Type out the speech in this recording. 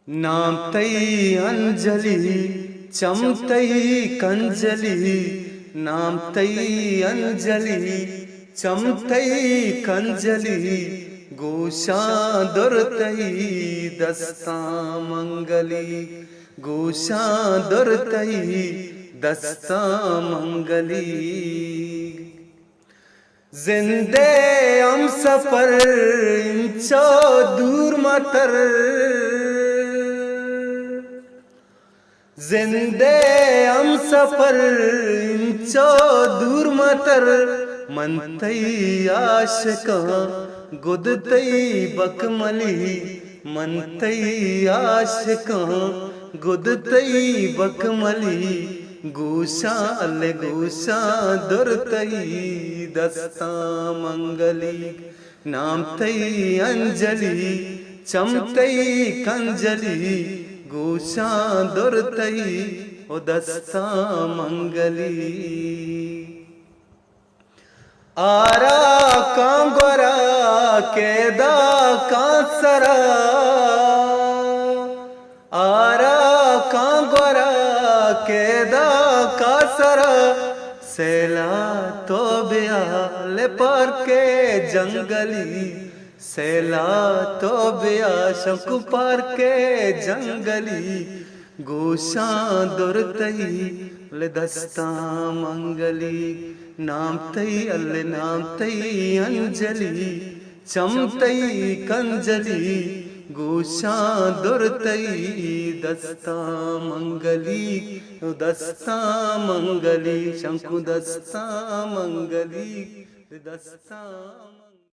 नाम तई अंजलि चमतई कंजलि, नाम तई अंजलि चमतई कंजलि, गोशा दुरतई दस्ता मंगली, गोशा दुरतई दस्ता मंगली। जिंदे हम सफर इंचो दूर मतर, जिंदे हम सफर इंचो दूर मतर, मनतई आशिका गुदतई बकमली, मनतई आशिका गुदतई बकमली, गोशाल गोशा दुरतई दस्ता मंगली। नाम तई अंजलि चमतई कंजलि, गोशा दुरतई ओ दस्ता मंगली। आरा कांगोरा केदा कांसरा, आरा कांगोरा केदा कासरा, सेला तो ब्याले पार के जंगली, सेला तो ब्या शंकु पार के जंगली, गोशा दुरतई ले दस्ता मंगली। नाम तई अल्ले नाम तई अंजलि चमतई कंजलि, गोशा दुरतई दस्ता मंगली, दस्ता मंगली, शंकु दस्ता मंगली दस्ता।